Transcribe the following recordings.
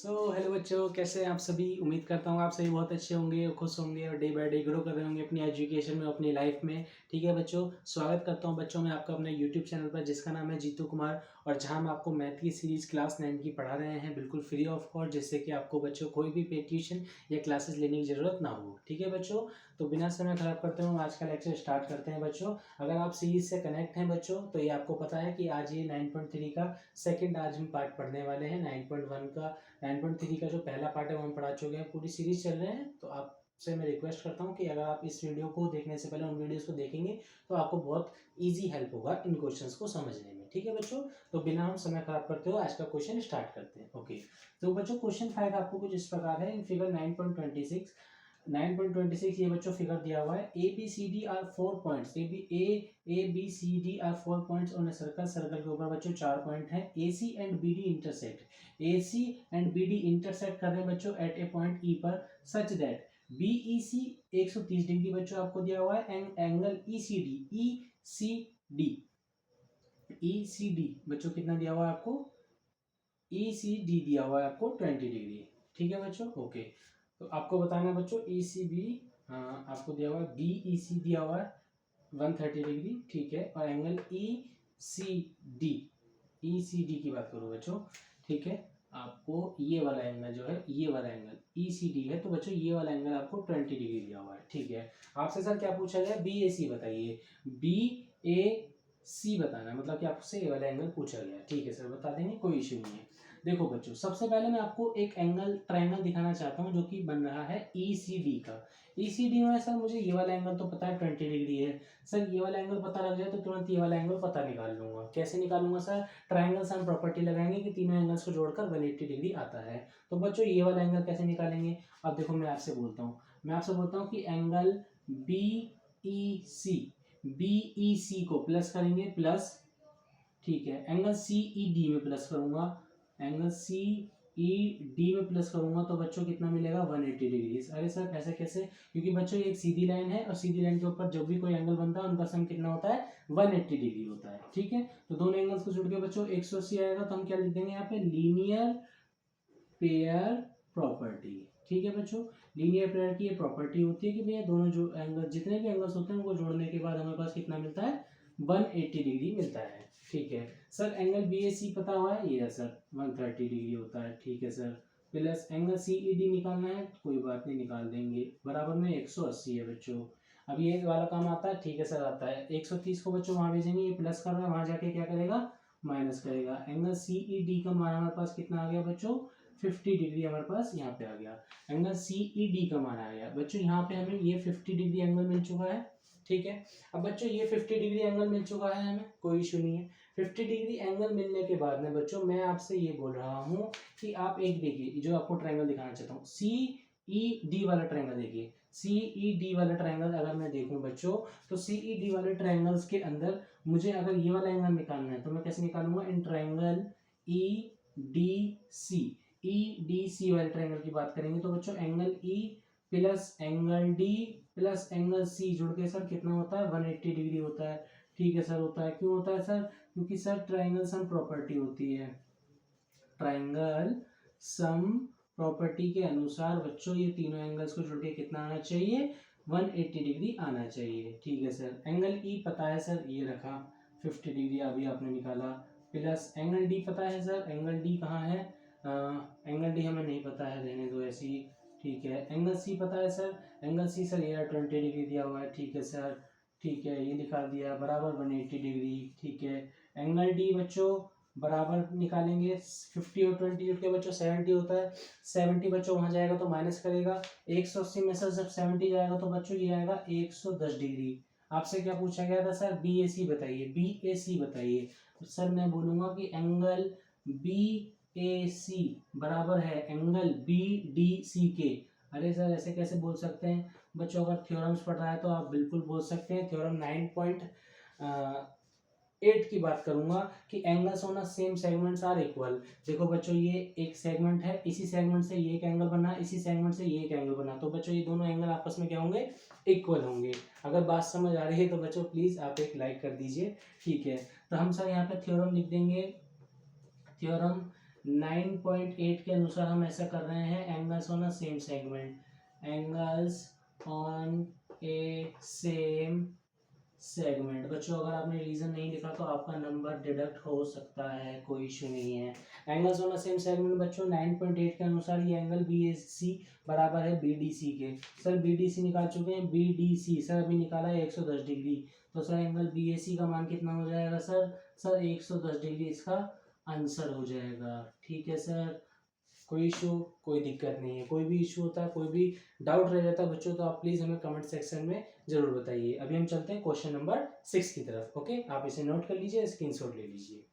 Hello बच्चों, कैसे हैं आप सभी। उम्मीद करता हूँ आप सभी बहुत अच्छे होंगे और खुश होंगे और डे बाय डे ग्रो कर रहे होंगे अपनी एजुकेशन में, अपनी लाइफ में। ठीक है बच्चों, स्वागत करता हूँ बच्चों मैं आपका अपने यूट्यूब चैनल पर, जिसका नाम है जीतू कुमार, और जहाँ हम आपको मैथ की सीरीज क्लास 9 की पढ़ा रहे हैं बिल्कुल फ्री ऑफ कॉस्ट, जिससे कि आपको बच्चों कोई भी पे ट्यूशन या क्लासेस लेने की ज़रूरत ना हो। ठीक है बच्चों, तो बिना समय खराब करते हुए हम आज का लेक्चर स्टार्ट करते हैं बच्चों। अगर आप सीरीज से कनेक्ट हैं बच्चों, तो ये आपको पता है कि आज ये 9.3 का सेकेंड आज हम पार्ट पढ़ने वाले हैं। 9.1 का 9.3 का जो पहला पार्ट है वो हम पढ़ा चुके हैं, पूरी सीरीज चल रहे हैं। तो आपसे मैं रिक्वेस्ट करता हूँ कि अगर आप इस वीडियो को देखने से पहले उन वीडियोस को देखेंगे तो आपको बहुत इजी हेल्प होगा इन क्वेश्चंस को समझने में। ठीक है बच्चों, तो बिना हम समय खराब करते हुए आज का क्वेश्चन स्टार्ट करते हैं। ओके, तो बच्चों क्वेश्चन 5 आपको कुछ इस प्रकार है। इन फिगर 9.26 ये बच्चों फिगर दिया हुआ है। A B C D R 4 points. A B C D R 4 points on a circle. Circle के ऊपर बच्चों 4 पॉइंट हैं। A C and B D intersect. A C and B D intersect कर रहे हैं बच्चों एट ए पॉइंट ई पर, such that B E C 130 degree बच्चों आपको दिया हुआ है। And angle E C D बच्चों कितना दिया हुआ है आपको, ई सी डी दिया हुआ है आपको 20 डिग्री। ठीक है बच्चों, ओके। तो आपको बताना है बच्चों ई सी बी आपको दिया हुआ है, बी ई सी दिया हुआ है 130 डिग्री। ठीक है, और angle D E C D की बात करूँ बच्चों। ठीक है, आपको ये वाला एंगल जो है, ये वाला एंगल ई सी डी है, तो बच्चों ये वाला एंगल आपको 20 डिग्री दिया हुआ है। ठीक है, आपसे सर क्या पूछा गया, बी ए सी बताइए। बी ए सी बताना, मतलब कि आपसे ये वाला एंगल पूछा गया। ठीक है सर, बता देंगे, कोई इशू नहीं है। देखो बच्चों, सबसे पहले मैं आपको एक एंगल ट्रायंगल दिखाना चाहता हूँ जो कि बन रहा है ई सी डी का। ई सी डी में सर मुझे ये वाला एंगल तो पता है 20 डिग्री है। सर ये वाला एंगल पता लग जाए तो तुरंत ये वाला एंगल पता निकाल लूंगा। कैसे निकालूंगा सर, ट्रायंगल से हम प्रॉपर्टी लगाएंगे कि तीनों एंगल्स को जोड़कर 180 डिग्री आता है। तो बच्चों ये वाला एंगल कैसे निकालेंगे, अब देखो मैं आपसे बोलता हूँ कि एंगल बी ई सी को प्लस करेंगे, प्लस। ठीक है, एंगल सी ई डी में प्लस करूंगा, एंगल सी ई डी में प्लस करूंगा तो बच्चों कितना मिलेगा 180 डिग्री। अरे सर ऐसे कैसे, क्योंकि बच्चों ये एक सीधी लाइन है और सीधी लाइन के ऊपर जब भी कोई एंगल बनता है उनका सम कितना होता है, 180 डिग्री होता है। ठीक है, तो दोनों एंगल्स को जोड़ के बच्चों 180 आएगा, तो हम क्या लिख देंगे यहाँ पे, लीनियर पेयर प्रॉपर्टी। ठीक है बच्चों, लीनियर पेयर की ये प्रॉपर्टी होती है कि भैया दोनों जो एंगल, जितने भी एंगल्स होते हैं उनको जोड़ने के बाद हमारे पास कितना मिलता है, 180 डिग्री मिलता है। ठीक है सर, एंगल बी ए सी पता हुआ है, ये है सर 130 डिग्री होता है। ठीक है sir, plus angle C E D निकालना है, कोई बात नहीं निकाल देंगे, बराबर में 180 है बच्चों। अब ये वाला काम आता है, ठीक है सर आता है। 130 को बच्चों वहां भेजेंगे, ये प्लस कर रहा है, वहां जाके क्या करेगा, माइनस करेगा। एंगल सी ई डी का मान हमारे पास कितना आ गया बच्चों, 50 डिग्री हमारे पास यहाँ पे आ गया। एंगल सी ई डी का मान आ गया बच्चों, यहाँ पे हमें ये 50 डिग्री एंगल मिल चुका है। ठीक है, अब बच्चों ये 50 डिग्री एंगल मिल चुका है हमें, कोई इशू नहीं है। 50 डिग्री एंगल मिलने के बाद में बच्चों मैं आपसे ये बोल रहा हूँ कि आप एक देखिए, जो आपको ट्रायंगल दिखाना चाहता हूँ, सी ई डी वाला ट्रायंगल देखिए। सी ई डी वाला ट्रायंगल अगर मैं देखूं बच्चों, तो सी ई डी वाले ट्रायंगल्स के अंदर मुझे अगर ये वाला एंगल निकालना है तो मैं कैसे निकालूंगा, in triangle E D C, E D C वाले ट्रायंगल की बात करेंगे तो बच्चों angle E plus angle D plus angle C जुड़ के सर कितना होता है, 180 डिग्री होता है। ठीक है सर, होता है, क्यों होता है सर, क्योंकि सर ट्रायंगल सम प्रॉपर्टी होती है। ट्रायंगल सम प्रॉपर्टी के अनुसार बच्चों ये तीनों एंगल्स को जोड़ के कितना आना चाहिए, 180 डिग्री आना चाहिए। ठीक है सर, एंगल ई पता है सर, ये रखा 50 डिग्री अभी आपने निकाला, प्लस एंगल डी पता है सर, एंगल डी कहाँ है, एंगल डी हमें नहीं पता है, रहने दो ऐसे ही। ठीक है, एंगल सी पता है सर, एंगल सी सर ये 20 डिग्री दिया हुआ है। ठीक है सर, ठीक है ये दिखा दिया, बराबर 180 डिग्री। ठीक है, एंगल डी बच्चों बराबर निकालेंगे, 50 और 20 जुट के बच्चों 70 होता है। 70 बच्चों वहां जाएगा तो माइनस करेगा, 180 में से जब 70 जाएगा तो बच्चों ये आएगा 110 डिग्री। आपसे क्या पूछा गया था सर, बी ए सी बताइए, बी ए सी बताइए। तो सर मैं बोलूंगा कि एंगल बी ए सी बराबर है एंगल बी डी सी के। अरे सर ऐसे कैसे बोल सकते हैं बच्चों, अगर थ्योरम्स पढ़ रहा है तो आप बिल्कुल बोल सकते हैं। थ्योरम 9.8 की बात करूंगा कि angles on same segments are equal. देखो बच्चों ये एक सेगमेंट है, इसी सेगमेंट से ये एक एंगल बना, इसी सेगमेंट से ये एक एंगल बना, तो बच्चों ये दोनों एंगल आपस में क्या होंगे, इक्वल होंगे। अगर बात समझ आ रही है तो बच्चों प्लीज आप एक लाइक कर दीजिए। ठीक है, तो हम सर यहाँ पे थ्योरम लिख देंगे, थ्योरम 9.8 के अनुसार हम ऐसा कर रहे हैं, angles on a same segment, angles on A same segment. बच्चों अगर आपने रीजन नहीं लिखा तो आपका नंबर डिडक्ट हो सकता है, कोई इशू नहीं है। Angles on the same segment बच्चों 9.8 के अनुसार ये एंगल BAC बराबर है BDC के। सर BDC निकाल चुके हैं, BDC सर अभी निकाला है 110 डिग्री, तो सर एंगल BAC का मान कितना हो जाएगा सर 110 डिग्री इसका आंसर हो जाएगा। ठीक है सर, कोई इशू, कोई दिक्कत नहीं है। कोई भी इशू होता है, कोई भी डाउट रह जाता है बच्चों, तो आप प्लीज़ हमें कमेंट सेक्शन में ज़रूर बताइए। अभी हम चलते हैं क्वेश्चन नंबर 6 की तरफ। ओके, आप इसे नोट कर लीजिए, स्क्रीनशॉट ले लीजिए।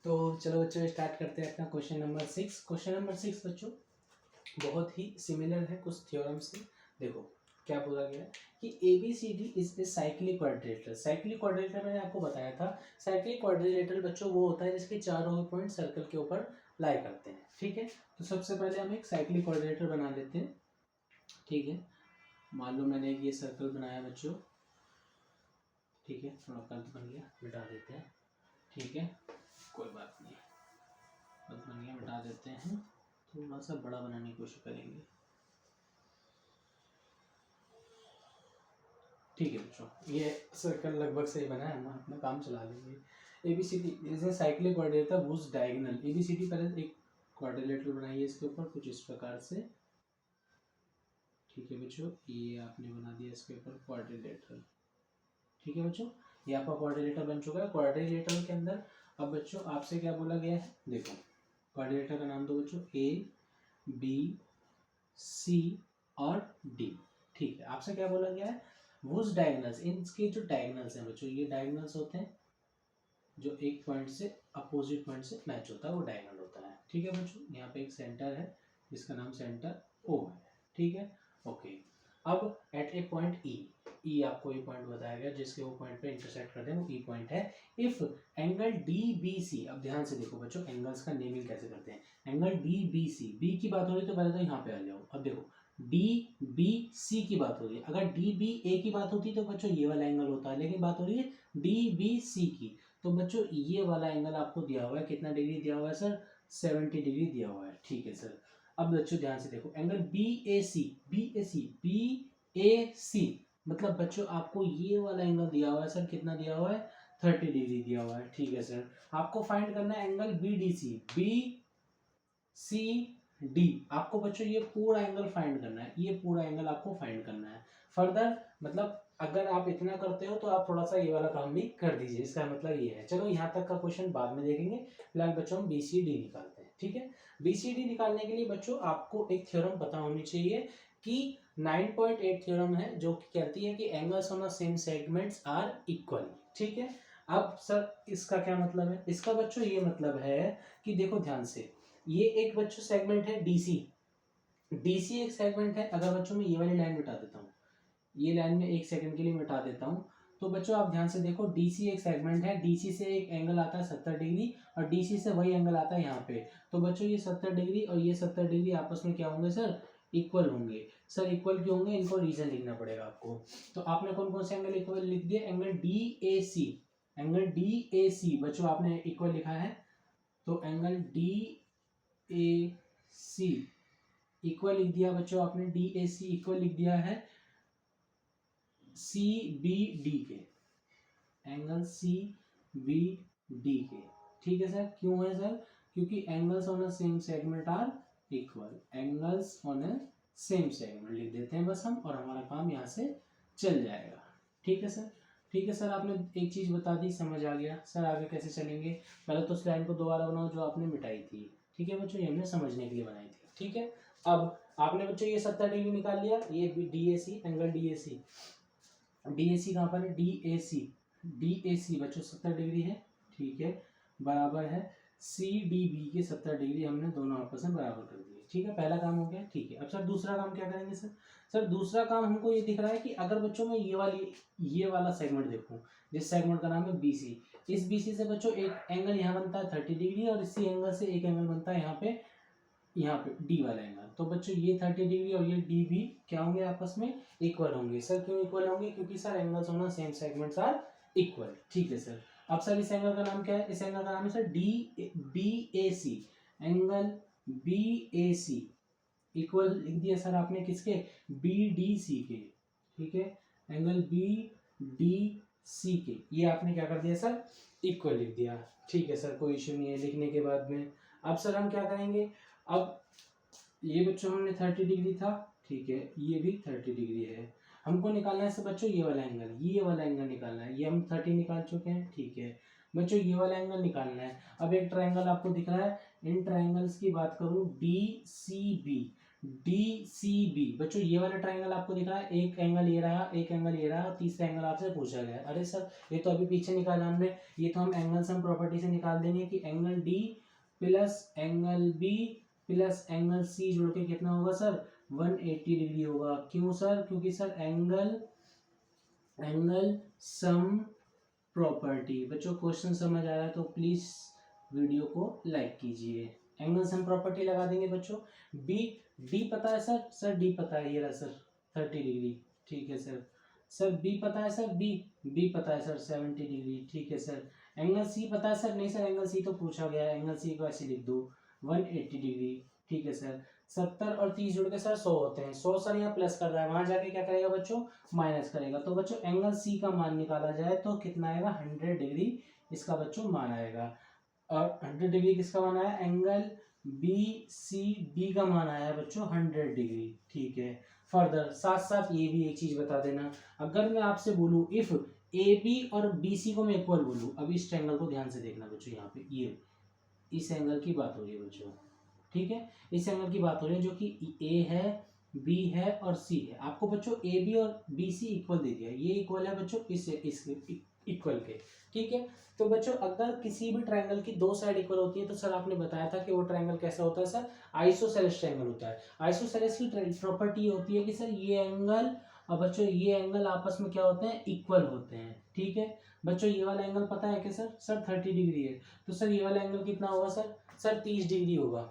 तो चलो बच्चों स्टार्ट करते हैं अपना क्वेश्चन नंबर 6। क्वेश्चन नंबर 6 बच्चों बहुत ही सिमिलर है कुछ थ्योरम से। देखो क्या बोला गया है कि ABCD is a cyclic quadrilateral. Cyclic quadrilateral मैंने आपको बताया था, साइक्लिक क्वाड्रिलेटरल बच्चों वो होता है जिसके चारों पॉइंट सर्कल के ऊपर लाई करते हैं। ठीक है, तो सबसे पहले हम एक साइक्लिक क्वाड्रिलेटरल बना लेते हैं। ठीक है, मान लो मैंने ये सर्कल बनाया बच्चों, ठीक है, थोड़ा गलत बन गया, मिटा देते हैं। ठीक है, कोई बात नहीं, गलत बन गया, मिटा देते हैं, थोड़ा सा बड़ा बनाने की कोशिश करेंगे। ठीक है बच्चों, ये सर्कल लगभग सही बना है, हम अपना काम चला लेंगे। ABCD is a cyclic quadrilateral whose diagonal. ABCD पहले एक क्वाड्रिलेटरल बनाइए इसके ऊपर कुछ इस प्रकार से। ठीक है बच्चों, ये आपने बना दिया इसके ऊपर क्वाड्रिलेटरल। ठीक है बच्चों, ये आपका क्वाड्रिलेटरल बन चुका है। क्वाड्रिलेटरल के अंदर अब बच्चों आपसे क्या बोला गया है, देखो क्वाड्रिलेटरल का नाम दो बच्चों ABC और D। ठीक है, आपसे क्या बोला गया है, वुज डायगोनल्स, इनके जो डायगोनल्स हैं बच्चों, ये डायगोनल्स होते हैं जो एक पॉइंट से अपोजिट पॉइंट से मैच होता है, वो डायगोनल होता है। ठीक है बच्चों, यहाँ पे एक सेंटर है जिसका नाम सेंटर O है। ठीक है, ओके। अब एट ए पॉइंट E आपको ये पॉइंट बताया गया जिसके वो पॉइंट पे इंटरसेक्ट करते हैं, वो E पॉइंट है। इफ एंगल DBC, अब ध्यान से देखो बच्चों एंगल्स का नेमिंग कैसे करते हैं। एंगल DBC, B की बात हो रही है तो पहले तो यहाँ पे आ जाओ। अब देखो DBC की बात हो रही है, अगर DBA की बात होती तो बच्चों ये वाला एंगल होता है, लेकिन बात हो रही है DBC की, तो बच्चों ये वाला एंगल आपको दिया हुआ है, कितना डिग्री दिया हुआ है सर, 70 डिग्री दिया हुआ है। ठीक है सर, अब बच्चों ध्यान से देखो एंगल BAC मतलब बच्चों आपको ये वाला एंगल दिया हुआ है सर, कितना दिया हुआ है, 30 डिग्री दिया हुआ है। ठीक है सर, आपको फाइंड करना है एंगल BCD। आपको बच्चों ये पूरा एंगल फाइंड करना है, ये पूरा एंगल आपको फाइंड करना है। फर्दर मतलब अगर आप इतना करते हो तो आप थोड़ा सा ये वाला काम भी कर दीजिए, इसका मतलब ये है। चलो यहाँ तक का क्वेश्चन बाद में देखेंगे, फिलहाल बच्चों हम BCD निकालते हैं। ठीक है, BCD निकालने के लिए बच्चों आपको एक थ्योरम पता होनी चाहिए कि 9.8 थ्योरम है जो कहती है कि angles on the same segments are equal. ठीक है, अब सर इसका क्या मतलब है, इसका बच्चों ये मतलब है कि देखो ध्यान से, ये एक बच्चों सेगमेंट है DC एक सेगमेंट है। अगर बच्चों मैं ये वाली लाइन मिटा देता हूँ, ये लाइन में एक सेकंड के लिए मिटा देता हूँ, तो बच्चों आप ध्यान से देखो DC एक सेगमेंट है, DC से एक एंगल आता है 70 डिग्री और DC से वही एंगल आता है यहाँ पे। तो बच्चों ये 70 डिग्री और ये 70 डिग्री आपस में क्या होंगे सर, इक्वल होंगे। सर इक्वल क्यों होंगे, इनको रीजन लिखना पड़ेगा आपको। तो आपने कौन कौन से एंगल इक्वल लिख दिया, एंगल DAC बच्चों आपने इक्वल लिखा है, तो एंगल DAC इक्वल लिख दिया बच्चों आपने, DAC इक्वल लिख दिया है CBD के, एंगल CBD के। ठीक है सर, क्यों है सर, क्योंकि angles on a same segment are equal, angles on a same segment लिख देते हैं बस हम, और हमारा काम यहाँ से चल जाएगा। ठीक है सर, ठीक है सर, आपने एक चीज़ बता दी, समझ आ गया। सर आगे कैसे चलेंगे, पहले तो उस लाइन को दोबारा बनाओ जो आपने मिटाई थी। ठीक है बच्चों, ये हमने समझने के लिए बनाई थी। ठीक है, अब आपने बच्चों ये 70 डिग्री निकाल लिया, ये DAC एंगल DAC कहाँ पर है, DAC बच्चों 70 डिग्री है। ठीक है, बराबर है CDB के 70 डिग्री, हमने दोनों आपस में बराबर कर दिए। ठीक है, पहला काम हो गया। ठीक है, अब सर दूसरा काम क्या करेंगे सर दूसरा काम हमको ये दिख रहा है कि अगर बच्चों मैं ये वाला सेगमेंट देखूं, जिस सेगमेंट का नाम है BC, इस BC से बच्चों एक एंगल यहाँ बनता है 30 डिग्री और इसी एंगल से एक एंगल बनता है यहाँ पे D वाला एंगल। तो बच्चों ये 30 डिग्री और ये D भी क्या होंगे, आपस में इक्वल होंगे। सर क्यों इक्वल होंगे, क्योंकि sir angles on the same segments are equal. ठीक है सर, अब सर इस एंगल का नाम क्या है, इस एंगल का नाम है सर डी बी ए सी, एंगल बी ए सी इक्वल लिख दिया सर आपने किसके, बी डी सी के, ठीक है, एंगल बी डी सी के, ये आपने क्या कर दिया सर, इक्वल लिख दिया, ठीक है सर, कोई इश्यू नहीं है लिखने के बाद में। अब सर हम क्या करेंगे, अब ये बच्चों हमने 30 डिग्री था, ठीक है, ये भी 30 डिग्री है, हमको निकालना है सर बच्चों ये वाला एंगल, ये वाला एंगल निकालना है, ये हम 30 निकाल चुके हैं, ठीक है बच्चों, ये वाला एंगल निकालना है। अब एक ट्रायंगल आपको दिख रहा है, इन ट्रायंगल्स की बात करूं D C B, D C B बच्चों, ये वाला ट्रायंगल आपको दिख रहा है, एक एंगल ये रहा, एक एंगल ये रहा, तीसरा एंगल आपसे पूछा गया है। अरे सर ये तो अभी पीछे निकाला हमने, ये तो हम एंगल सम प्रॉपर्टी से निकाल देंगे कि angle D plus angle B plus angle C जोड़ के कितना होगा सर, 180 डिग्री होगा। क्यों सर, क्योंकि सर एंगल सम प्रॉपर्टी, बच्चों क्वेश्चन समझ आ रहा है तो प्लीज वीडियो को लाइक कीजिए। एंगल सम प्रॉपर्टी लगा देंगे बच्चों, बी डी पता है सर, सर डी पता है, ये रहा सर 30 डिग्री, ठीक है सर, सर बी पता है सर, बी पता है सर 70 डिग्री, ठीक है सर, एंगल सी पता है सर, नहीं सर एंगल सी तो पूछा गया है, एंगल सी को ऐसे लिख दो 180 डिग्री, ठीक है सर, 70 और 30 जुड़ के सर 100 होते हैं, 100 सर यहाँ प्लस कर रहा है, वहां जाके क्या करेगा बच्चों, माइनस करेगा, तो बच्चों एंगल सी का मान निकाला जाए तो कितना आएगा, 100 डिग्री इसका बच्चों मान आएगा। और 100 डिग्री किसका मान आया, एंगल बी सी डी का मान आया बच्चों 100 डिग्री, ठीक है। फर्दर साथ साथ ये भी एक चीज बता देना, अगर मैं आपसे बोलूं इफ ए बी और बी सी को मैं इक्वल बोलूं, अब इस ट्रायंगल को ध्यान से देखना बच्चों, यहाँ पे ये इस एंगल की बात हो रही है बच्चों, ठीक है, इस एंगल की बात हो रही है जो कि ए है, बी है और सी है, आपको बच्चों ए बी और बी सी इक्वल दे दिया, ये इक्वल है बच्चों इस इक्वल के, ठीक है। तो बच्चों अगर किसी भी ट्रायंगल की दो साइड इक्वल होती है तो सर आपने बताया था कि वो ट्रायंगल कैसा होता है सर, आइसोसेलेस ट्रायंगल होता है। आइसोसेलेस की प्रॉपर्टी होती है कि सर ये एंगल और बच्चों ये एंगल आपस में क्या होते हैं, इक्वल होते हैं, ठीक है बच्चों। ये वाला एंगल पता है कि सर 30 डिग्री है, तो सर ये वाला एंगल कितना होगा सर 30 डिग्री होगा,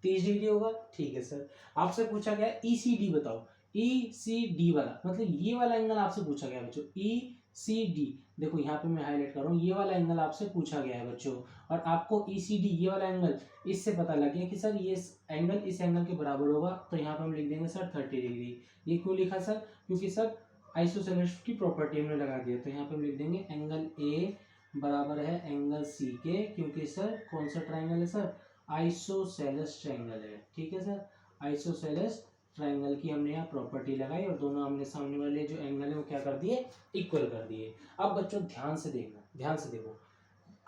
30 डिग्री होगा, ठीक है सर। आपसे पूछा गया ई सी डी बताओ, ई सी डी वाला मतलब ये वाला एंगल आपसे पूछा गया बच्चों, ई सी डी, देखो यहाँ पे मैं हाईलाइट कर रहा हूँ, ये वाला एंगल आपसे पूछा गया है बच्चों, और आपको ई सी डी ये वाला एंगल इससे पता लग गया कि सर ये एंगल इस एंगल के बराबर होगा, तो यहाँ पे हम लिख देंगे सर 30 डिग्री। ये क्यों लिखा सर, क्योंकि सर आइसोसेलेस की प्रॉपर्टी हमने लगा दिया, तो यहाँ पे हम लिख देंगे एंगल ए बराबर है एंगल सी के, क्योंकि सर कौन सा ट्राइंगल है सर, आइसोसेलेस ट्रायंगल है, ठीक है सर, आइसोसेलेस ट्रायंगल की हमने यहाँ प्रॉपर्टी लगाई और दोनों हमने सामने वाले जो एंगल है वो क्या कर दिए, इक्वल कर दिए। अब बच्चों ध्यान से देखना, ध्यान से देखो,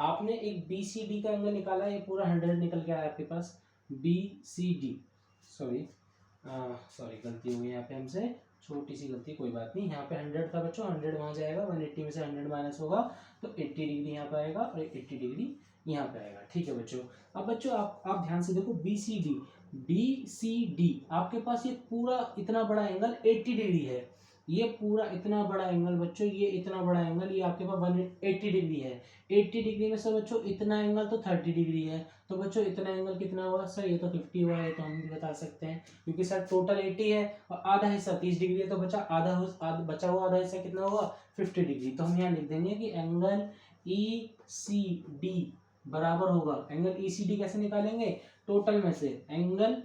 आपने एक बी सी डी का एंगल निकाला, ये पूरा 100 निकल के आया आपके पास, बी सी डी, सॉरी गलती हो गई यहाँ पे हमसे, छोटी सी गलती, कोई बात नहीं, यहाँ पे 100 था बच्चों, 100 वहाँ जाएगा, 180 में से 100 माइनस होगा तो 80 डिग्री यहाँ पे आएगा और 80 डिग्री यहाँ पे आएगा, ठीक है बच्चों। अब बच्चों आप ध्यान से देखो, बी सी डी आपके पास ये पूरा इतना बड़ा एंगल 80 डिग्री है, ये पूरा इतना बड़ा एंगल बच्चों, ये इतना बड़ा एंगल, ये आपके पास 180 डिग्री है, 80 डिग्री में से बच्चों इतना एंगल तो 30 डिग्री है, तो बच्चों इतना एंगल कितना हुआ सर, ये तो 50 हुआ है, तो हम भी बता सकते हैं, क्योंकि सर टोटल 80 है और आधा हिस्सा 30 डिग्री है, तो बचा हुआ आधा हिस्सा कितना हुआ 50 डिग्री, तो हम यहाँ लिख देंगे कि एंगल ई सी डी बराबर होगा, एंगल ई सी डी कैसे निकालेंगे, टोटल में से एंगल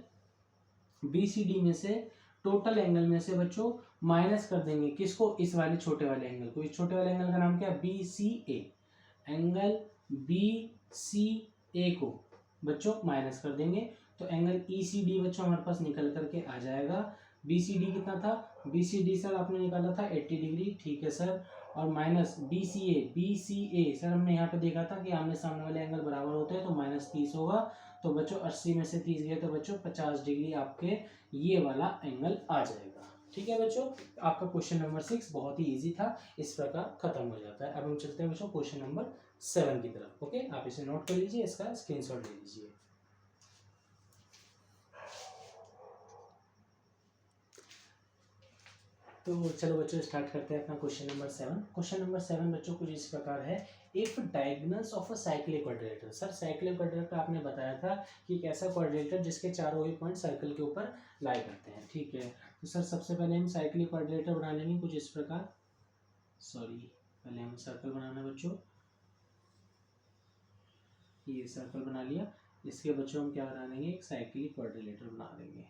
बी सी डी में से, टोटल एंगल में से बच्चों माइनस कर देंगे किसको, इस वाले छोटे वाले एंगल को, इस छोटे वाले एंगल का नाम क्या है, बी सी ए, एंगल बी सी ए को बच्चों माइनस कर देंगे, तो एंगल ई सी डी बच्चों हमारे पास निकल करके आ जाएगा। बी सी डी कितना था, बी सी डी सर आपने निकाला था 80 डिग्री, ठीक है सर, और माइनस बी सी ए सर हमने यहाँ पे देखा था कि आमने सामने वाले एंगल बराबर होते हैं, तो -30 होगा, तो बच्चों 80 में से 30 गए तो बच्चों 50 डिग्री आपके ये वाला एंगल आ जाएगा, ठीक है बच्चों। आपका क्वेश्चन नंबर 6 बहुत ही इजी था, इस प्रकार खत्म हो जाता है। अब हम चलते हैं बच्चों क्वेश्चन नंबर 7 की तरफ, ओके, आप इसे नोट कर लीजिए, इसका स्क्रीनशॉट ले लीजिए। तो चलो बच्चों स्टार्ट करते हैं अपना क्वेश्चन नंबर 7। क्वेश्चन नंबर 7 बच्चों कुछ इस प्रकार है, if diagonals of a cyclic quadrilateral, sir cyclic quadrilateral आपने बताया था कि एक ऐसा क्वाड्रिलेटर जिसके चारों ही पॉइंट सर्कल के ऊपर लाई करते हैं, ठीक है। तो सर सबसे पहले हम साइक्लिक क्वाड्रिलेटर बना लेंगे कुछ इस प्रकार, सॉरी पहले हम सर्कल बनाना बच्चों, ये सर्कल बना लिया, इसके बच्चों हम क्या बना देंगे, एक साइक्लिक क्वाड्रिलेटर बना देंगे।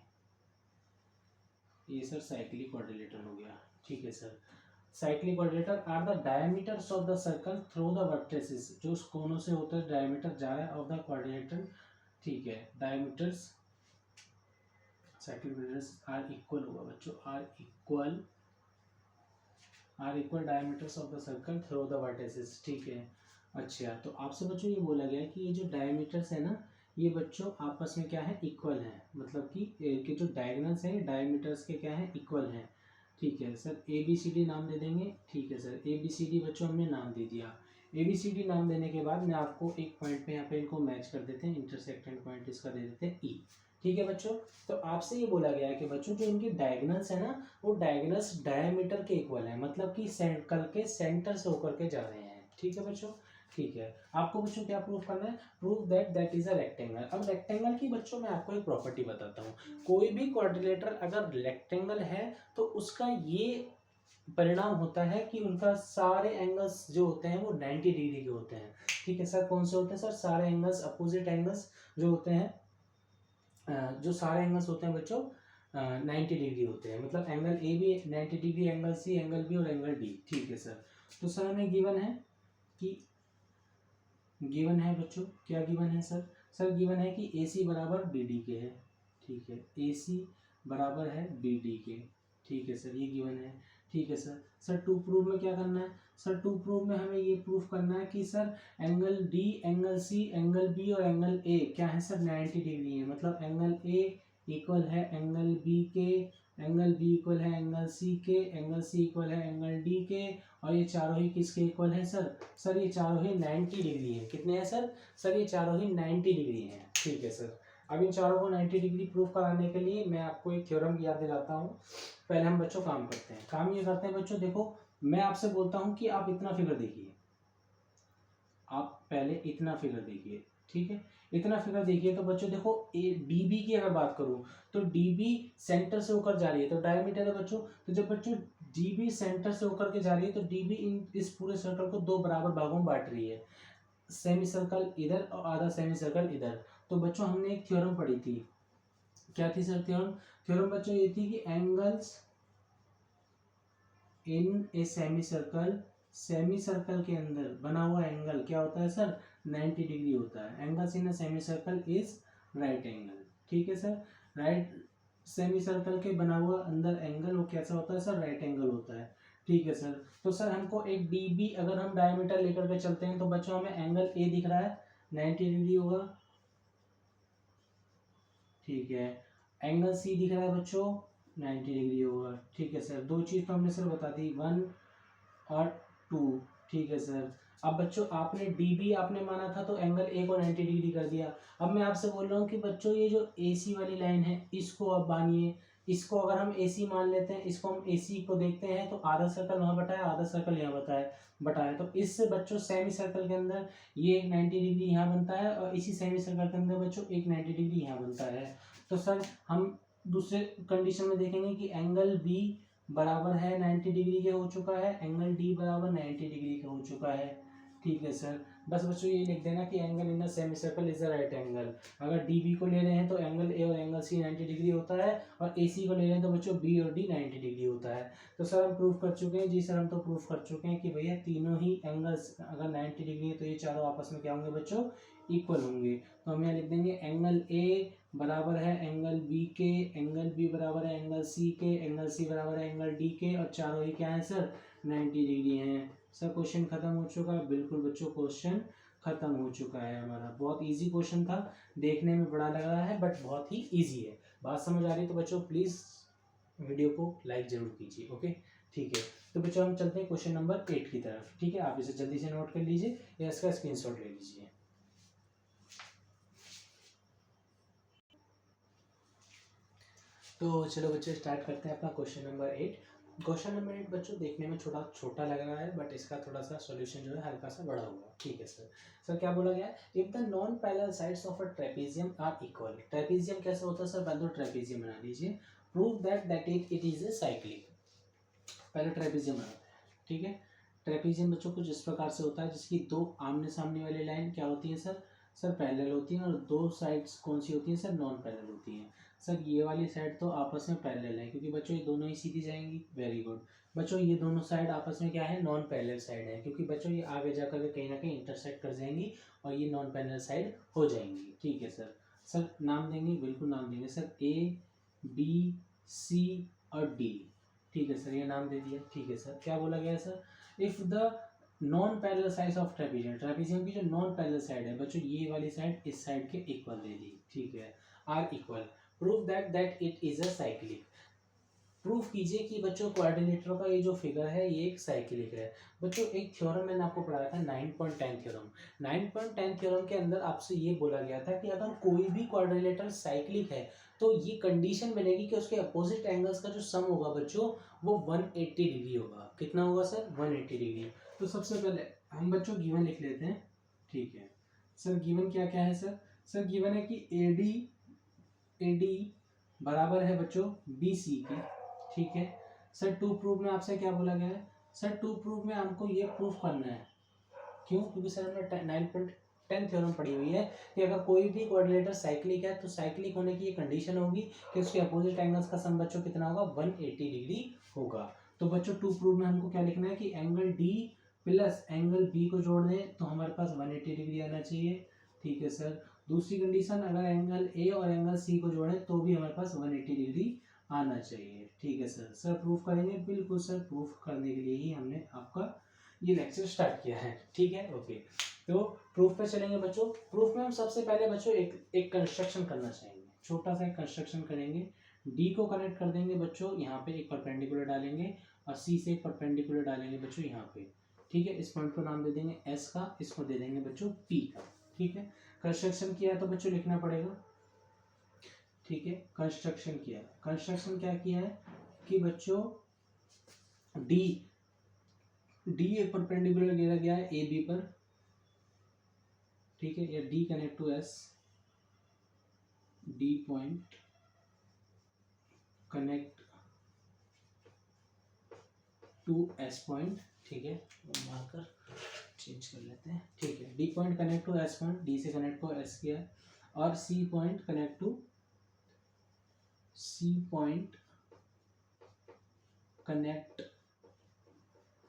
ये सर साइक्लिक क्वाड्रिलेटर हो गया। ठीक है sir, cyclic quadrilateral are the diameters of the circle through the vertices, जो उस कोनों से होता है डायमीटर जा रहा है ऑफ द क्वाड्रिलेटर। ठीक है, diameters cyclic quadrilaterals are equal होगा बच्चों, are equal diameters of the circle through the vertices. ठीक है, अच्छा तो आपसे बच्चों ये बोला गया है कि ये जो डायमीटर्स है ना, ये बच्चों आपस में क्या है, इक्वल है, मतलब कि जो डायगोनल्स है डायमीटर्स के क्या है, इक्वल है। ठीक है sir, A B C D नाम दे देंगे। ठीक है sir, A B C D बच्चों हमने नाम दे दिया। ए बी सी डी नाम देने के बाद मैं आपको एक पॉइंट पे यहाँ पे इनको मैच कर देते हैं, इंटरसेक्टेंट पॉइंट इसका दे देते हैं ई। ठीक है बच्चों, तो आपसे ये बोला गया है कि बच्चों जो इनके डायगोनल्स है ना, वो डायगोनल्स डायमीटर के इक्वल है, मतलब कि सर्कल के सेंटर से होकर के जा रहे हैं। ठीक है बच्चों, ठीक है, आपको बच्चों क्या प्रूफ करना है, prove that that is a rectangle. अब रेक्टेंगल की बच्चों मैं आपको एक प्रॉपर्टी बताता हूँ, कोई भी क्वाड्रिलेटर अगर रेक्टेंगल है तो उसका ये परिणाम होता है कि उनका सारे एंगल्स जो होते हैं वो 90 डिग्री के होते हैं। ठीक है सर, कौन से होते हैं सर, सारे एंगल्स, अपोजिट एंगल्स जो होते हैं, जो सारे एंगल्स होते हैं बच्चों 90 डिग्री होते हैं, मतलब एंगल ए भी 90 degree, angle C, angle B और एंगल डी। ठीक है सर, तो सर हमें गिवन है कि गिवन है बच्चों, क्या गिवन है सर, सर गिवन है कि ए सी बराबर बी डी के है। ठीक है, ए सी बराबर है बी डी के। ठीक है सर, ये गिवन है। ठीक है सर, सर टू प्रूव में क्या करना है, सर टू प्रूव में हमें ये प्रूफ करना है कि sir angle D, angle C, angle B और एंगल ए क्या है सर 90 डिग्री है, मतलब एंगल ए इक्वल है एंगल बी के, एंगल बी इक्वल है एंगल सी के, एंगल सी इक्वल है एंगल डी के, और ये चारों ही किसके इक्वल है सर, सर ये चारों ही 90 डिग्री है। कितने हैं सर, सर ये चारों ही 90 डिग्री हैं। ठीक है सर, अब इन चारों को 90 डिग्री प्रूफ कराने के लिए मैं आपको एक थ्योरम की याद दिलाता हूँ। पहले हम बच्चों काम करते हैं, काम ये करते हैं बच्चों, देखो मैं आपसे बोलता हूँ कि आप इतना फिगर देखिए, आप पहले इतना फिगर देखिए। ठीक है, इतना फिगर देखिए तो बच्चों देखो डी बी की अगर बात करूं तो डी बी सेंटर से होकर जा रही है तो डायमीटर है बच्चों, तो जब बच्चों डी बी सेंटर से होकर के जा रही है तो डी बी इस पूरे सर्कल को दो बराबर भागों में बांट रही है, सेमी सर्कल इधर और आधा सेमी सर्कल इधर। तो बच्चों हमने एक थ्योरम पढ़ी थी, क्या थी सर थ्योरम, थ्योरम बच्चों ये थी कि angles in a semi circle के अंदर बना हुआ एंगल क्या होता है सर 90 डिग्री होता है। Angles in a semi circle is right angle. ठीक है सर, राइट सेमी सर्कल के बना हुआ अंदर एंगल वो कैसा होता है सर, राइट एंगल होता है। ठीक है सर, तो सर हमको एक डी बी अगर हम डायमीटर लेकर के चलते हैं तो बच्चों हमें एंगल ए दिख रहा है 90 डिग्री होगा। ठीक है, एंगल सी दिख रहा है बच्चों 90 डिग्री होगा। ठीक है सर, दो चीज़ तो हमने सर बता दी, 1 और 2। ठीक है सर, अब बच्चों आपने डी बी आपने माना था तो एंगल ए को 90 डिग्री कर दिया। अब मैं आपसे बोल रहा हूँ कि बच्चों ये जो ए सी वाली लाइन है इसको अब मानिए, इसको अगर हम ए सी मान लेते हैं, इसको हम ए सी को देखते हैं तो आधा सर्कल वहाँ बटा है, आधा सर्कल यहाँ बटा है, तो इससे बच्चों सेमी सर्कल के अंदर ये एक 90 डिग्री यहाँ बनता है और इसी सेमी सर्कल के अंदर बच्चों एक 90 डिग्री यहाँ बनता है। तो सर हम दूसरे कंडीशन में देखेंगे कि एंगल बी बराबर है 90 डिग्री के हो चुका है, एंगल डी बराबर 90 डिग्री का हो चुका है। ठीक है सर, बस बच्चों ये लिख देना कि angle in the semi circle is the right angle. अगर डी बी को ले रहे हैं तो एंगल ए और एंगल सी 90 डिग्री होता है, और ए सी को ले रहे हैं तो बच्चों बी और डी 90 डिग्री होता है। तो सर हम प्रूफ कर चुके हैं, जी सर हम तो प्रूफ कर चुके हैं कि भैया तीनों ही एंगल्स अगर 90 डिग्री है तो ये चारों आपस में क्या होंगे बच्चों, इक्वल होंगे। तो हम यहाँ लिख देंगे एंगल ए बराबर है एंगल बी के, एंगल बी बराबर है एंगल सी के, एंगल सी बराबर है एंगल डी के, और चारों ही क्या है सर 90 डिग्री हैं। सर क्वेश्चन खत्म हो चुका है, बिल्कुल बच्चों क्वेश्चन खत्म हो चुका है हमारा। बहुत इजी क्वेश्चन था, देखने में बड़ा लग रहा है बट बहुत ही इजी है। बात समझ आ रही है तो बच्चों प्लीज़ वीडियो को लाइक जरूर कीजिए। ओके ठीक है, तो बच्चों हम चलते हैं क्वेश्चन नंबर 8 की तरफ। ठीक है, आप इसे जल्दी से नोट कर लीजिए या इसका स्क्रीनशॉट ले लीजिए। तो चलो बच्चों स्टार्ट करते हैं अपना क्वेश्चन नंबर 8। क्वेश्चन नंबर 8 बच्चों देखने में छोटा छोटा लग रहा है बट इसका थोड़ा सा सॉल्यूशन जो है हल्का सा बड़ा होगा। ठीक है सर, सर क्या बोला गया है, if the non parallel sides of a trapezium are equal. Trapezium कैसा होता है सर, पहले तो ट्रेपेजियम बना लीजिए, prove that it is a cyclic. पहले ट्रेपेजियम बनाते हैं। ठीक है, ट्रेपेजियम बच्चों कुछ इस प्रकार से होता है जिसकी दो आमने सामने वाली लाइन क्या होती है सर, सर पैरेलल होती हैं, और दो साइड्स कौन सी होती हैं सर, नॉन पैरेलल होती हैं। सर ये वाली साइड तो आपस में पैरेलल है, क्योंकि बच्चों ये दोनों ही सीधी जाएंगी। वेरी गुड बच्चों, ये दोनों साइड आपस में क्या है, नॉन पैरेलल साइड है, क्योंकि बच्चों ये आगे जाकर के कहीं ना कहीं इंटरसेक्ट कर जाएंगी और ये नॉन पैरेलल साइड हो जाएंगी। ठीक है सर। सर नाम देंगे, बिल्कुल नाम देंगे सर, ए बी सी और डी। ठीक है सर, ये नाम दे दिया। ठीक है सर, क्या बोला गया है sir, if the non parallel side of trapezium, trapezium की जो नॉन पैरेलल साइड है बच्चों, ये वाली साइड इस साइड के इक्वल दे दी। ठीक है, are equal, prove that it is a cyclic. Proof कीजिए कि बच्चों कोऑर्डिनेटर का ये जो फिगर है ये एक साइक्लिक है। बच्चों एक थ्योरम मैंने आपको पढ़ाया था 9.10 थ्योरम। 9.10 थ्योरम के अंदर आपसे ये बोला गया था कि अगर कोई भी कोऑर्डिनेटर साइक्लिक है तो ये कंडीशन बनेगी कि उसके अपोजिट एंगल्स का जो सम होगा बच्चों वो 180 डिग्री होगा। कितना होगा सर, 180 डिग्री। तो सबसे पहले हम बच्चों गिवन लिख लेते हैं। ठीक है सर, गिवन क्या क्या है सर, सर गिवन है कि एडी बराबर है बच्चों बी सी की। ठीक है सर, टू प्रूफ में आपसे क्या बोला गया है सर, टू प्रूफ में हमको ये प्रूफ करना है। क्यों, क्योंकि सर हमने 9.10 थ्योरम पढ़ी हुई है कि अगर कोई भी कोऑर्डिनेटर साइक्लिक है तो साइक्लिक होने की ये कंडीशन होगी कि उसके अपोजिट एंगल्स का सम बच्चों कितना होगा, 180 डिग्री होगा। तो बच्चों टू प्रूफ में हमको क्या लिखना है कि angle D plus angle B को जोड़ दें तो हमारे पास 180 डिग्री आना चाहिए। ठीक है सर, दूसरी कंडीशन, अगर एंगल ए और एंगल सी को जोड़ें तो भी हमारे पास 180 डिग्री आना चाहिए। ठीक है सर, सर प्रूफ करेंगे, बिल्कुल सर, प्रूफ करने के लिए ही हमने आपका ये लेक्चर स्टार्ट किया है। ठीक है, ओके। तो प्रूफ पे चलेंगे बच्चों। प्रूफ में हम सबसे पहले बच्चों एक कंस्ट्रक्शन करना चाहेंगे, छोटा सा एक कंस्ट्रक्शन करेंगे। डी को कनेक्ट कर देंगे बच्चों, यहाँ पे एक परपेंडिकुलर डालेंगे और सी से एक परपेंडिकुलर डालेंगे बच्चों यहाँ पे। ठीक है, इस पॉइंट को नाम दे देंगे एस का, इसको दे देंगे बच्चों पी का। ठीक है, कंस्ट्रक्शन किया है तो बच्चों लिखना पड़ेगा। ठीक है, कंस्ट्रक्शन किया, कंस्ट्रक्शन क्या किया है कि बच्चों डी एक परपेंडिकुलर दिया गया है ए बी पर। ठीक है, या D connect to S, D point connect to S point. ठीक है, मार्कर चेंज कर लेते हैं। ठीक है, D point connect to S point, D से कनेक्ट को एस किया, और C point connect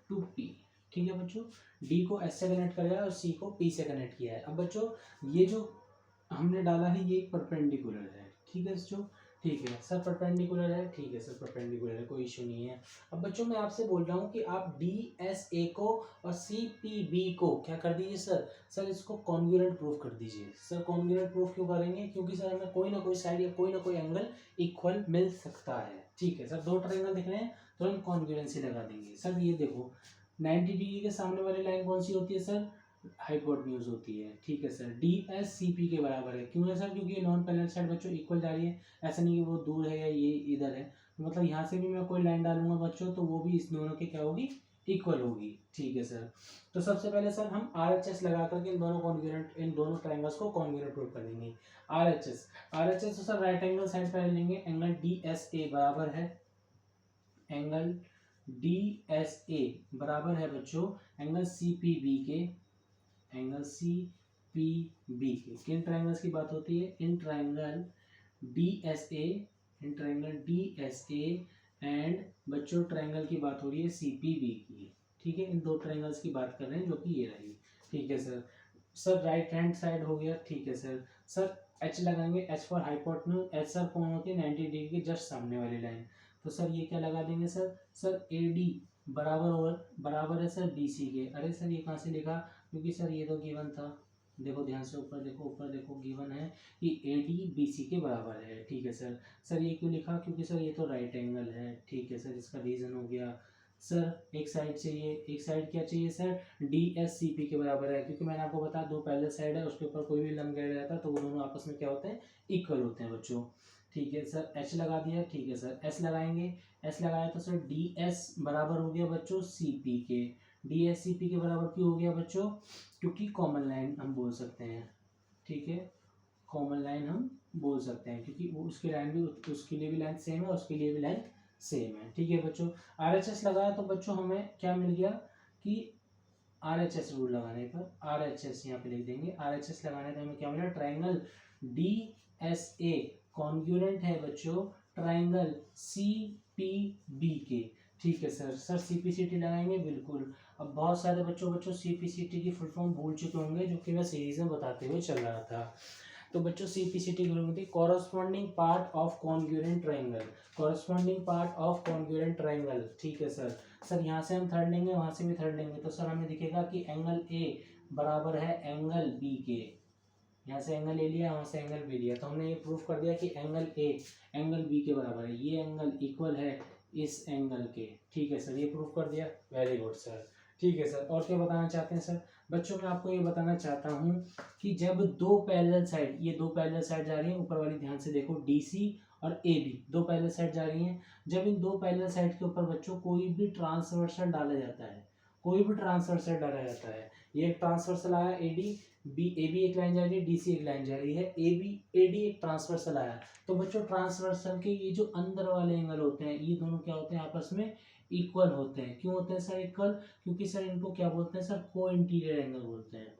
to P. ठीक है बच्चों, डी को एस से कनेक्ट किया और सी को पी से कनेक्ट किया है। अब बच्चों ये जो हमने डाला है ये एक परपेंडिकुलर है। ठीक है बच्चों, ठीक है सर, परपेंडिकुलर है। ठीक है सर, परपेंडिकुलर है, कोई इशू नहीं है। अब बच्चों मैं आपसे बोल रहा हूँ कि आप डी एस ए को और सी पी बी को क्या कर दीजिए सर, सर इसको कॉन्ग्रुएंट प्रूफ कर दीजिए। सर कॉन्ग्रुएंट प्रूफ क्यों करेंगे, क्योंकि सर हमें कोई ना कोई साइड या कोई ना कोई एंगल इक्वल मिल सकता है। ठीक है सर, दो ट्रायंगल दिख रहे हैं तो हम कॉन्ग्रुएंसी लगा देंगे। सर ये देखो 90 डिग्री के सामने वाली लाइन कौन सी होती है सर, हाइपोटेन्यूज होती है। ठीक है sir, D S C P के बराबर है। क्यों है सर, क्योंकि ये नॉन पैरेलल साइड बच्चों इक्वल जा रही है, ऐसा नहीं कि वो दूर है या ये इधर है। तो मतलब यहाँ से भी मैं कोई लाइन डालूंगा बच्चों तो वो भी इस दोनों के क्या होगी, इक्वल होगी। ठीक है सर, तो सबसे पहले सर हम आर एच एस लगा करके इन दोनों कॉन्ग्रुएंट, इन दोनों ट्रायंगल्स को कॉन्ग्रुएंट प्रूव कर देंगे। आर एच एस तो सर राइट एंगल साइड पर लेंगे, एंगल डी एस ए बराबर है, एंगल डी एस ए बराबर है बच्चों एंगल सी पी बी के, एंगल सी पी बी के। किन ट्रायंगल्स की बात होती है, in triangle D S A, in triangle D S A and बच्चों ट्रायंगल की बात हो रही है सी पी बी की। ठीक है, इन दो ट्रायंगल्स की बात कर रहे हैं जो कि ये रही। ठीक है sir, sir right hand side हो गया। ठीक है सर, सर एच लगाएंगे, H for hypotenuse, H sir कौन होती है 90 डिग्री के जस्ट सामने वाली लाइन। तो सर ये क्या लगा देंगे सर, सर ए डी बराबर है सर बी सी के। अरे सर ये कहाँ से लिखा, क्योंकि सर ये तो गिवन था, देखो ध्यान से ऊपर देखो गिवन है कि ए डी बी सी के बराबर है। ठीक है सर, सर ये क्यों लिखा, क्योंकि सर ये तो राइट एंगल है। ठीक है सर, इसका रीज़न हो गया। सर एक साइड चाहिए, एक साइड क्या चाहिए sir, D S C P के बराबर है, क्योंकि मैंने आपको बताया दो पैरेलल साइड है उसके ऊपर कोई भी लंब गिर जाता है तो वो दोनों आपस में क्या होते हैं, इक्वल होते हैं बच्चों। ठीक है सर, एच लगा दिया। ठीक है सर, एस लगाएंगे, एस लगाया तो सर डी एस बराबर हो गया बच्चों सी पी के। डी एस सी पी के बराबर क्यों हो गया बच्चों, क्योंकि कॉमन लाइन हम बोल सकते हैं। ठीक है, कॉमन लाइन हम बोल सकते हैं क्योंकि वो उसकी लाइन भी, उसके लिए भी लेंथ सेम है, उसके लिए भी लेंथ सेम है। ठीक है बच्चों, आर एच एस लगाया तो बच्चों हमें क्या मिल गया कि RHS रूल लगाने पर RHS यहाँ पे लिख देंगे। RHS लगाने पर हमें क्या मिला, ट्राइंगल DSA कॉन्ग्रुएंट है बच्चों ट्राइंगल CPB के। ठीक है सर। सर CPCT लगाएंगे, बिल्कुल। अब बहुत सारे बच्चों CPCT की फुल फॉर्म भूल चुके होंगे, जो कि मैं सीरीज में बताते हुए चल रहा था। तो बच्चों CPCT की होती है corresponding part of congruent triangle, corresponding part of congruent triangle. ठीक है सर। सर यहाँ से हम थर्ड लेंगे, वहाँ से भी थर्ड लेंगे, तो सर हमें दिखेगा कि एंगल A बराबर है एंगल B के। यहाँ से एंगल A लिया, वहाँ से एंगल B लिया, तो हमने ये प्रूफ कर दिया कि एंगल A एंगल B के बराबर है, ये एंगल इक्वल है इस एंगल के। ठीक है सर, ये प्रूफ कर दिया। Very good sir. ठीक है सर, और क्या बताना चाहते हैं सर? बच्चों मैं आपको ये बताना चाहता हूँ कि जब दो पैरेलल साइड, ये दो पैरेलल साइड जा रही है, ऊपर वाली ध्यान से देखो, DC और AB दो पैरेलल साइड जा रही हैं। जब इन दो पैरेलल साइड के ऊपर बच्चों कोई भी ट्रांसवर्सल डाला जाता है, कोई भी ट्रांसवर्सल डाला जाता है, ये एक ट्रांसवर्सल आया AD, AB एक लाइन जा रही है, DC एक लाइन जा रही है, AD एक ट्रांसवर्सल आया, तो बच्चों ट्रांसवर्सल के ये जो अंदर वाले एंगल होते हैं, ये दोनों क्या होते हैं, आपस में इक्वल होते हैं। क्यों होते हैं सर इक्वल? क्योंकि सर इनको क्या बोलते हैं सर, को इंटीरियर एंगल बोलते हैं,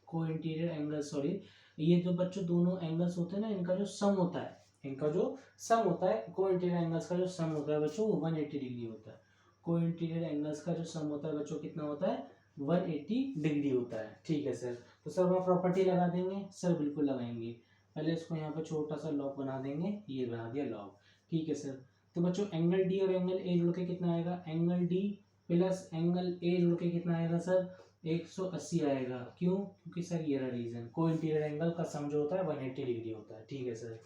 को इंटीरियर एंगल। सॉरी, ये जो बच्चों दोनों एंगल्स होते हैं ना, इनका जो सम होता है, इनका जो सम होता है, को इंटीरियर एंगल्स का जो सम होता है बच्चों, वो 180 डिग्री होता है। को इंटीरियर एंगल्स का जो सम होता है बच्चों, कितना होता है, 180 डिग्री होता है। ठीक है सर। तो सर वहाँ प्रॉपर्टी लगा देंगे, सर बिल्कुल लगाएंगे। पहले इसको यहाँ पे छोटा सा लॉग बना देंगे, ये बना दिया लॉग। ठीक है सर। तो बच्चों एंगल D और एंगल A जुड़ के कितना आएगा, angle D plus angle A जुड़ के कितना आएगा सर, 180 आएगा। क्यों? क्योंकि सर ये रहा रीजन, को इंटीरियर एंगल का सम जो होता है 180 डिग्री होता है। ठीक है सर।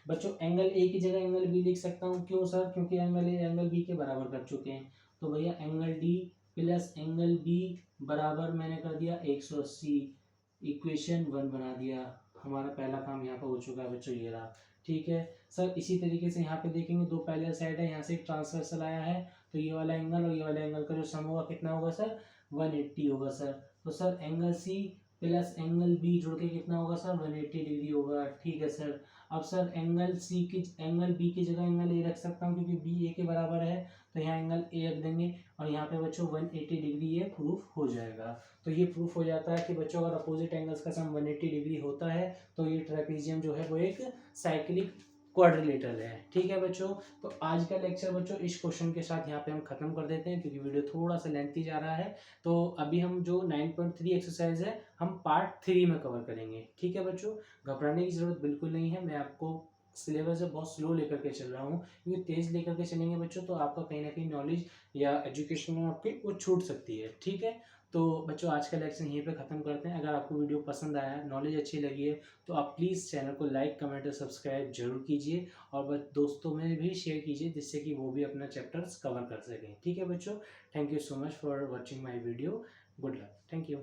बच्चों एंगल A की जगह एंगल B लिख सकता हूँ, क्यों सर? क्योंकि एंगल A एंगल B के बराबर कर चुके हैं। तो भैया angle D plus angle B बराबर मैंने कर दिया 180, इक्वेशन 1 बना दिया। हमारा पहला काम यहाँ पर हो चुका है बच्चों, ये रहा। ठीक है सर। इसी तरीके से यहाँ पे देखेंगे, दो पैरेलल साइड है, यहाँ से एक ट्रांसवर्सल आया है, तो ये वाला एंगल और ये वाला एंगल का जो सम होगा कितना होगा सर, 180 होगा सर। तो sir angle C plus angle B जुड़ के कितना होगा सर, 180 डिग्री होगा। ठीक है सर। अब सर एंगल B की जगह एंगल A रख सकता हूँ, क्योंकि B A के बराबर है, तो यहाँ एंगल A रख देंगे, और यहाँ पे बच्चों 180 डिग्री ये प्रूफ हो जाएगा। तो ये प्रूफ हो जाता है कि बच्चों अगर अपोजिट एंगल्स का सम 180 डिग्री होता है, तो ये ट्रेपेजियम जो है वो एक साइक्लिक क्वाड्रिलेटरल है। ठीक है बच्चों। तो आज का लेक्चर बच्चों इस क्वेश्चन के साथ यहाँ पे हम खत्म कर देते हैं, क्योंकि वीडियो थोड़ा सा लेंथी जा रहा है। तो अभी हम जो 9.3 एक्सरसाइज है, हम पार्ट 3 में कवर करेंगे। ठीक है बच्चों, घबराने की जरूरत बिल्कुल नहीं है। मैं आपको सिलेबस बहुत स्लो लेकर के चल रहा हूँ, क्योंकि तेज लेकर के चलेंगे बच्चों तो आपका कहीं ना कहीं नॉलेज या एजुकेशन में आपकी वो छूट सकती है। ठीक है। तो बच्चों आज का लेक्चर यहीं पे ख़त्म करते हैं। अगर आपको वीडियो पसंद आया है, नॉलेज अच्छी लगी है, तो आप प्लीज़ चैनल को लाइक कमेंट और सब्सक्राइब जरूर कीजिए, और बस दोस्तों में भी शेयर कीजिए, जिससे कि वो भी अपना चैप्टर्स कवर कर सकें। ठीक है बच्चों, thank you so much for watching my video. Good luck. Thank you.